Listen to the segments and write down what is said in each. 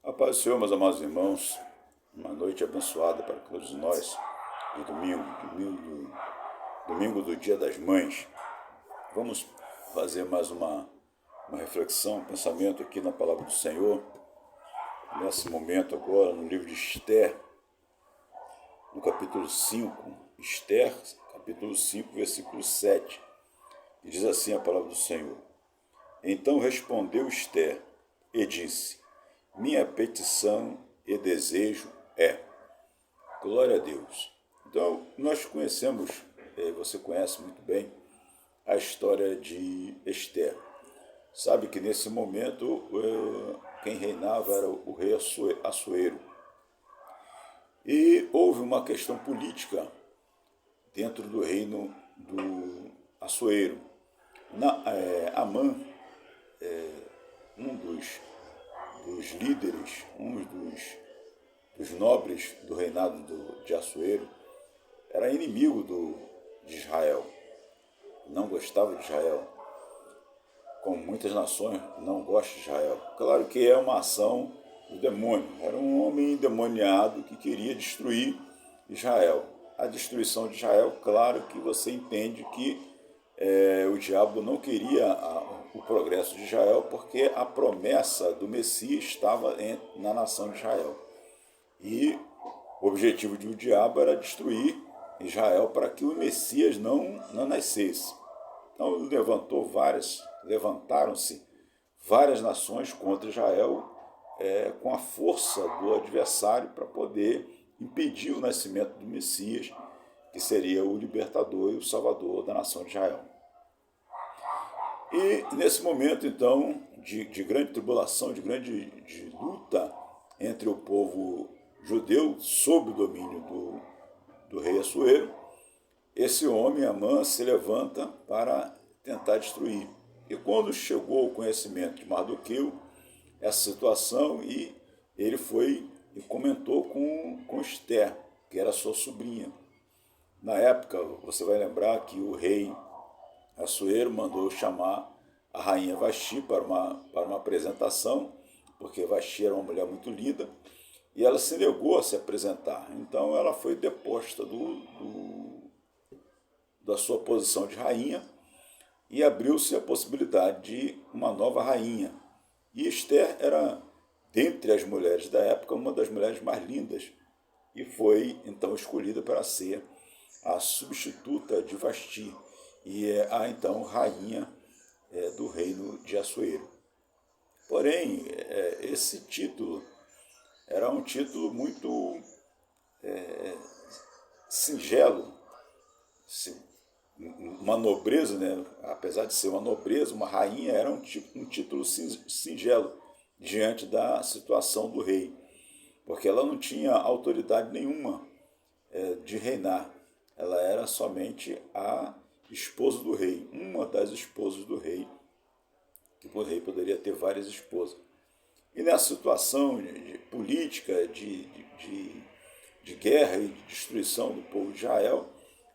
A paz do Senhor, meus amados irmãos, uma noite abençoada para todos nós, de domingo do Dia das Mães. Vamos fazer mais uma reflexão, um pensamento aqui na Palavra do Senhor, nesse momento agora, no livro de Esther, no capítulo 5, Esther, capítulo 5, versículo 7, e diz assim a Palavra do Senhor: Então respondeu Esther e disse: minha petição e desejo é. Glória a Deus. Então, nós conhecemos, você conhece muito bem, a história de Esther. Sabe que nesse momento quem reinava era o rei Assuero. E houve uma questão política dentro do reino do Assuero. Amã, um dos líderes, dos nobres do reinado de Assuero, era inimigo de Israel, não gostava de Israel, como muitas nações não gostam de Israel. Claro que é uma ação do demônio, era um homem endemoniado que queria destruir Israel. A destruição de Israel, claro que você entende que o diabo não queria o progresso de Israel, porque a promessa do Messias estava na nação de Israel. E o objetivo do diabo era destruir Israel para que o Messias não nascesse. Então levantaram-se várias nações contra Israel com a força do adversário para poder impedir o nascimento do Messias, que seria o libertador e o salvador da nação de Israel. E nesse momento, então, de grande tribulação, de grande luta entre o povo judeu, sob o domínio do rei Assuero, esse homem, Amã, se levanta para tentar destruir. E quando chegou o conhecimento de Mardoqueu, essa situação, e ele foi e comentou com Esther, que era sua sobrinha. Na época, você vai lembrar que o rei Assuero mandou chamar a rainha Vasti para uma apresentação, porque Vasti era uma mulher muito linda, e ela se negou a se apresentar. Então ela foi deposta da sua posição de rainha e abriu-se a possibilidade de uma nova rainha. E Esther era, dentre as mulheres da época, uma das mulheres mais lindas, e foi então escolhida para ser a substituta de Vasti, e é a então rainha do reino de Assuero. Porém, esse título era um título muito singelo, uma nobreza, né? Apesar de ser uma nobreza, uma rainha era um título singelo diante da situação do rei, porque ela não tinha autoridade nenhuma de reinar. Ela era somente a esposa do rei, uma das esposas do rei, que o rei poderia ter várias esposas. E nessa situação de política, de guerra e de destruição do povo de Israel,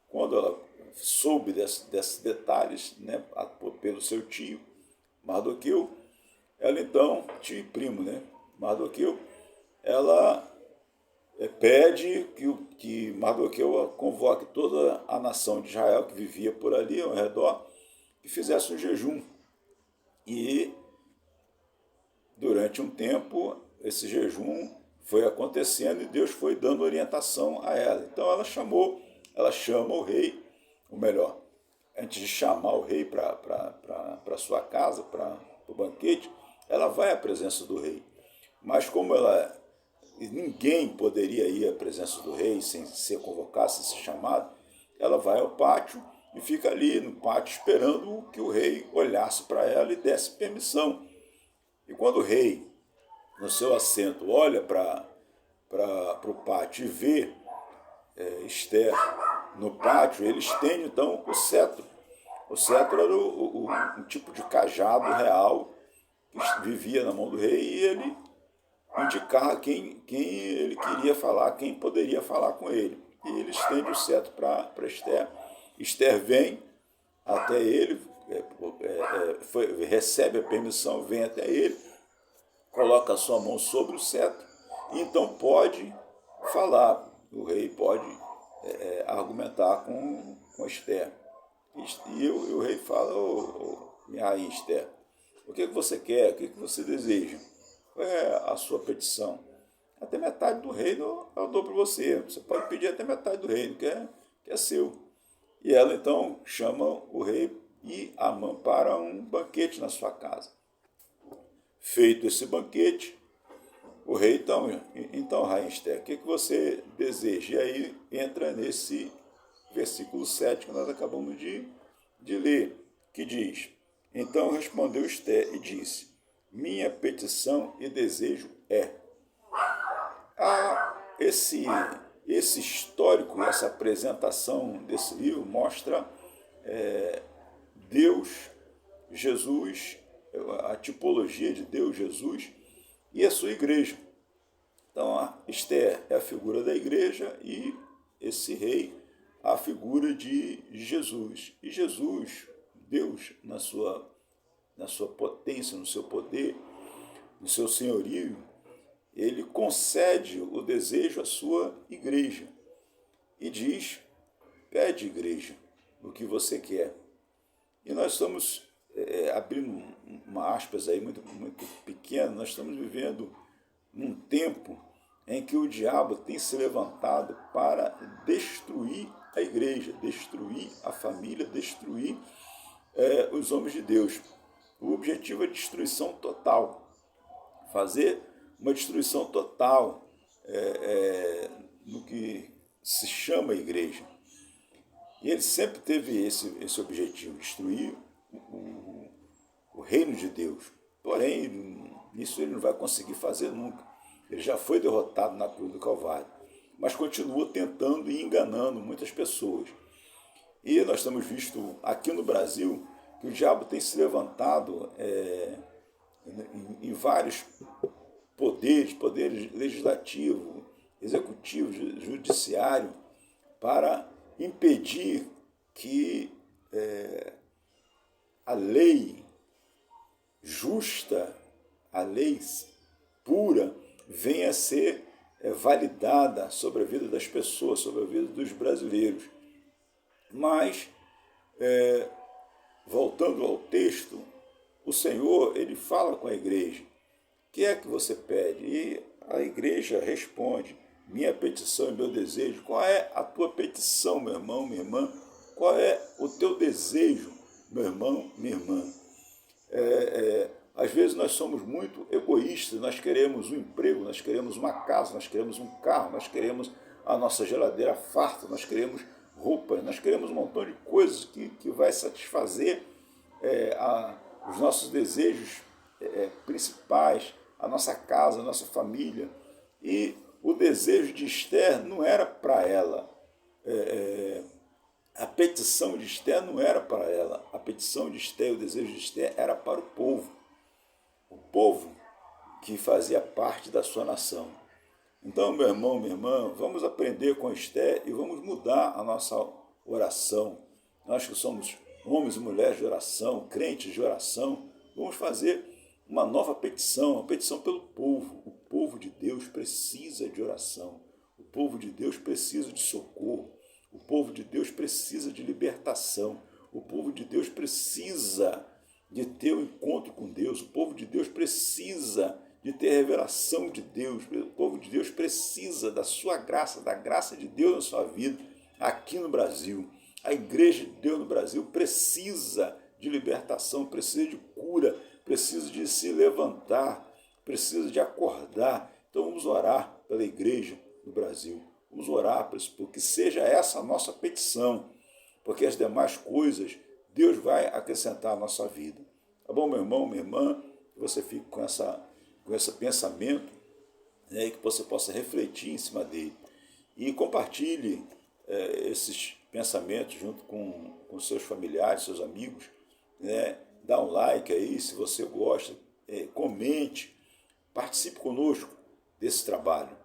quando ela soube desses detalhes, né, pelo seu tio, Mardoqueu, ela então, tio e primo, né, Mardoqueu, ela pede que Mardoqueu convoque toda a nação de Israel que vivia por ali ao redor e fizesse um jejum. E durante um tempo esse jejum foi acontecendo e Deus foi dando orientação a ela. Então ela chama o rei, ou melhor, antes de chamar o rei para sua casa, para o banquete, ela vai à presença do rei. Mas como ninguém poderia ir à presença do rei sem ser convocado, sem ser chamado, ela vai ao pátio e fica ali no pátio esperando que o rei olhasse para ela e desse permissão. E quando o rei, no seu assento, olha para o pátio e vê Esther no pátio, ele estende então o cetro. O cetro era um tipo de cajado real que vivia na mão do rei, e ele indicar quem ele queria falar, quem poderia falar com ele. E ele estende o cetro para Esther. Esther vem até ele, recebe a permissão, vem até ele, coloca a sua mão sobre o cetro, e então pode falar. O rei pode argumentar com Esther. E o rei fala: minha rainha Esther, o que você quer? O que você deseja? Qual é a sua petição? Até metade do reino eu dou para você. Você pode pedir até metade do reino, que é seu. E ela então chama o rei e Amã para um banquete na sua casa. Feito esse banquete, o rei então rainha Esther, o que você deseja? E aí entra nesse versículo 7 que nós acabamos de ler, que diz: então respondeu Esther e disse: minha petição e desejo é. Esse histórico, essa apresentação desse livro mostra Deus, Jesus, a tipologia de Deus, Jesus e a sua igreja. Então, a Esther é a figura da igreja e esse rei a figura de Jesus. E Jesus, Deus, na sua potência, no seu poder, no seu senhorio, ele concede o desejo à sua igreja e diz: pede, igreja, o que você quer. E nós estamos abrindo uma aspas aí muito, muito pequena, nós estamos vivendo num tempo em que o diabo tem se levantado para destruir a igreja, destruir a família, destruir os homens de Deus. O objetivo é destruição total, fazer uma destruição total no que se chama igreja. E ele sempre teve esse objetivo, destruir o reino de Deus. Porém, isso ele não vai conseguir fazer nunca. Ele já foi derrotado na cruz do Calvário, mas continua tentando e enganando muitas pessoas. E nós temos visto aqui no Brasil que o diabo tem se levantado em vários poder legislativo, executivo, judiciário, para impedir que a lei justa, a lei pura, venha a ser validada sobre a vida das pessoas, sobre a vida dos brasileiros. Mas, voltando ao texto, o Senhor, ele fala com a igreja: o que é que você pede? E a igreja responde: minha petição e meu desejo. Qual é a tua petição, meu irmão, minha irmã? Qual é o teu desejo, meu irmão, minha irmã? Às vezes nós somos muito egoístas, nós queremos um emprego, nós queremos uma casa, nós queremos um carro, nós queremos a nossa geladeira farta, nós queremos roupas, nós queremos um montão de coisas que vai satisfazer os nossos desejos principais, a nossa casa, a nossa família. E o desejo de Esther não era para ela. A petição de Esther não era para ela. A petição de Esther, o desejo de Esther era para o povo que fazia parte da sua nação. Então, meu irmão, minha irmã, vamos aprender com Esther e vamos mudar a nossa oração. Nós que somos homens e mulheres de oração, crentes de oração, vamos fazer uma nova petição, uma petição pelo povo. O povo de Deus precisa de oração. O povo de Deus precisa de socorro. O povo de Deus precisa de libertação. O povo de Deus precisa de ter um encontro com Deus. O povo de Deus precisa de ter revelação de Deus. O povo de Deus precisa da sua graça, da graça de Deus na sua vida aqui no Brasil. A igreja de Deus no Brasil precisa de libertação, precisa de cura, precisa de se levantar, precisa de acordar. Então vamos orar pela igreja no Brasil. Vamos orar porque seja essa a nossa petição, porque as demais coisas Deus vai acrescentar à nossa vida. Tá bom, meu irmão, minha irmã? Que você fique com esse pensamento, né, e que você possa refletir em cima dele. E compartilhe esses pensamentos junto com seus familiares, seus amigos. Né? Dá um like aí se você gosta, comente, participe conosco desse trabalho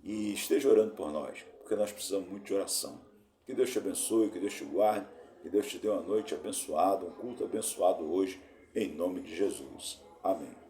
e esteja orando por nós, porque nós precisamos muito de oração. Que Deus te abençoe, que Deus te guarde, que Deus te dê uma noite abençoada, um culto abençoado hoje, em nome de Jesus. Amém.